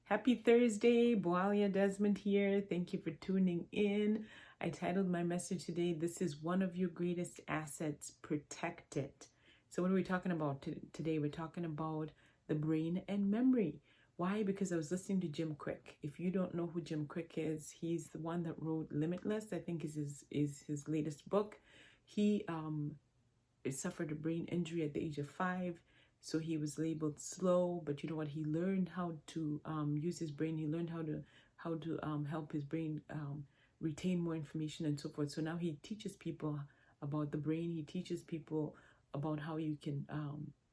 Happy Thursday, Boalia Desmond here. Thank you for tuning in. I titled my message today, This is One of Your Greatest Assets, Protect It. So what are we talking about today? We're talking about the brain and memory. Why? Because I was listening to Jim Quick. If you don't know who Jim Quick is, he's the one that wrote Limitless, I think is his latest book. He suffered a brain injury at the age of 5. So he was labeled slow, but you know what? He learned how to use his brain. He learned how to help his brain retain more information and so forth. So now he teaches people about the brain. He teaches people about how you can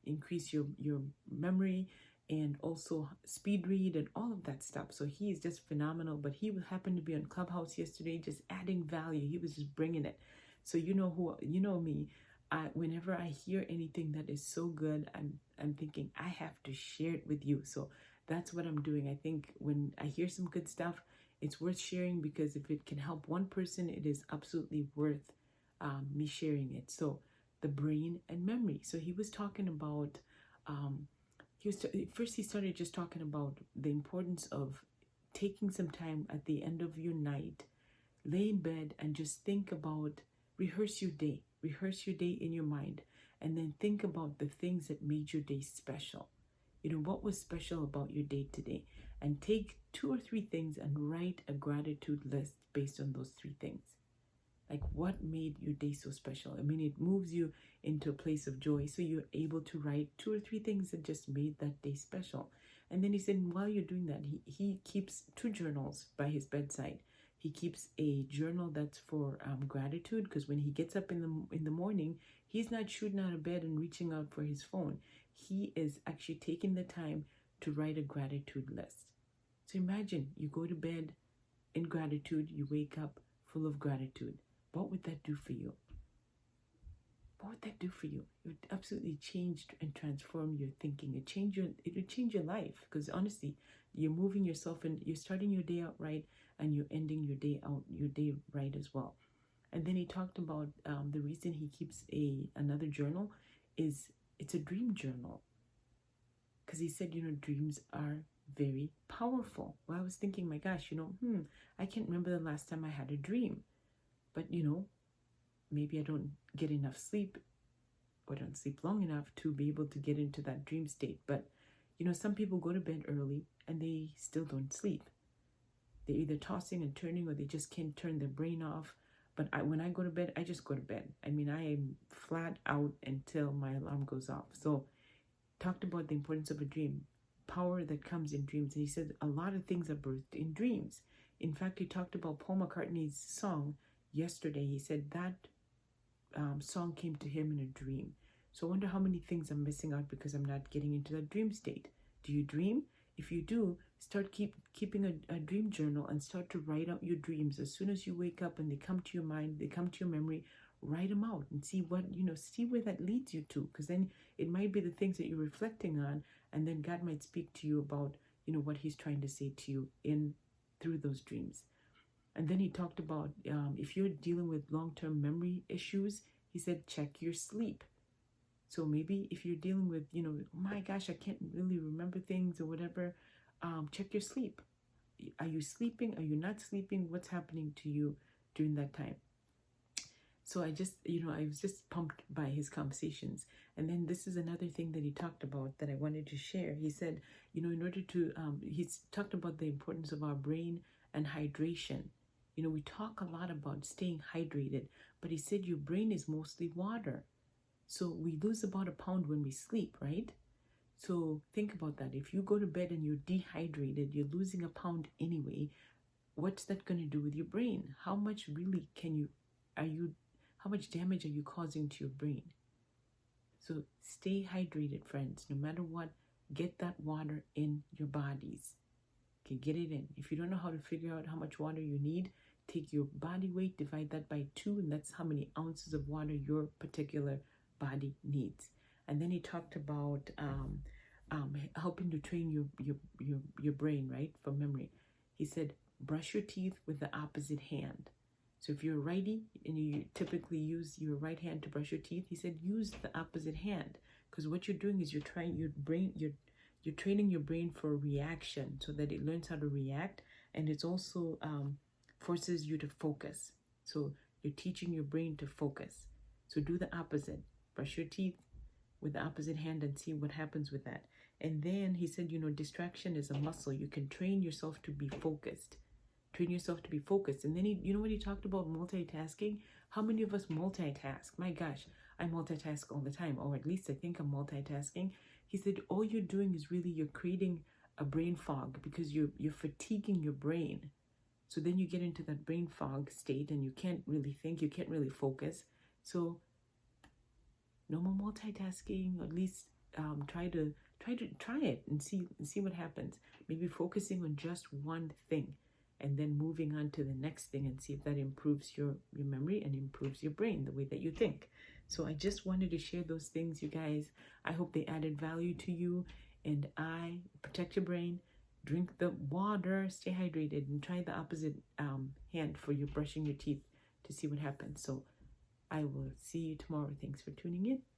increase your memory and also speed read and all of that stuff. So he is just phenomenal. But he happened to be on Clubhouse yesterday, just adding value. He was just bringing it. So you know me. Whenever I hear anything that is so good, I'm thinking I have to share it with you. So that's what I'm doing. I think when I hear some good stuff, it's worth sharing, because if it can help one person, it is absolutely worth me sharing it. So the brain and memory. So he was talking about, first he started just talking about the importance of taking some time at the end of your night, lay in bed and just think about, rehearse your day in your mind, and then think about the things that made your day special. What was special about your day today, and take 2 or 3 things and write a gratitude list based on those 3 things. Like, what made your day so special? I mean, it moves you into a place of joy, so you're able to write 2 or 3 things that just made that day special. And then he said, while you're doing that, he keeps 2 journals by his bedside. He keeps a journal that's for gratitude, because when he gets up in the morning, he's not shooting out of bed and reaching out for his phone. He is actually taking the time to write a gratitude list. So imagine you go to bed in gratitude, you wake up full of gratitude. What would that do for you? What would that do for you? It would absolutely change and transform your thinking. It would change your life, because honestly, you're moving yourself and you're starting your day out right, and you're ending your day right as well. And then he talked about the reason he keeps another journal is it's a dream journal, because he said, dreams are very powerful. Well, I was thinking, my gosh, I can't remember the last time I had a dream, but maybe I don't get enough sleep, or don't sleep long enough to be able to get into that dream state. But some people go to bed early and they still don't sleep. They're either tossing and turning, or they just can't turn their brain off. But when I go to bed, I just go to bed. I mean, I am flat out until my alarm goes off. So talked about the importance of a dream, power that comes in dreams. And he said a lot of things are birthed in dreams. In fact, he talked about Paul McCartney's song yesterday. He said that song came to him in a dream. So I wonder how many things I'm missing out because I'm not getting into that dream state. Do you dream? If you do, start keeping a dream journal and start to write out your dreams. As soon as you wake up and they come to your mind, they come to your memory, write them out and see what, see where that leads you to. Because then it might be the things that you're reflecting on, and then God might speak to you about, what he's trying to say to you through those dreams. And then he talked about if you're dealing with long-term memory issues, he said, check your sleep. So maybe if you're dealing with, oh my gosh, I can't really remember things or whatever, check your sleep. Are you sleeping? Are you not sleeping? What's happening to you during that time? So I was just pumped by his conversations. And then this is another thing that he talked about that I wanted to share. He said, in order to, he's talked about the importance of our brain and hydration. We talk a lot about staying hydrated, but he said your brain is mostly water. So we lose about 1 pound when we sleep, right? So think about that. If you go to bed and you're dehydrated, you're losing 1 pound anyway. What's that going to do with your brain? How much really how much damage are you causing to your brain? So stay hydrated, friends. No matter what, get that water in your bodies. Okay, get it in. If you don't know how to figure out how much water you need, take your body weight, divide that by 2, and that's how many ounces of water your particular body needs. And then he talked about helping to train your brain, right, for memory. He said, brush your teeth with the opposite hand. So if you're a righty and you typically use your right hand to brush your teeth, he said use the opposite hand, because what you're doing is you're you're training your brain for reaction so that it learns how to react, and it's also forces you to focus. So you're teaching your brain to focus. So do the opposite. Brush your teeth with the opposite hand and see what happens with that. And then he said, distraction is a muscle. You can train yourself to be focused. Train yourself to be focused. And then when he talked about multitasking, how many of us multitask? My gosh, I multitask all the time, or at least I think I'm multitasking. He said, all you're doing is really you're creating a brain fog because you're fatiguing your brain. So then you get into that brain fog state and you can't really think, you can't really focus. So no more multitasking, or at least try it and see what happens. Maybe focusing on just one thing and then moving on to the next thing and see if that improves your memory and improves your brain, the way that you think. So I just wanted to share those things, you guys. I hope they added value to you. And protect your brain, drink the water, stay hydrated, and try the opposite hand for you brushing your teeth to see what happens. So I will see you tomorrow. Thanks for tuning in.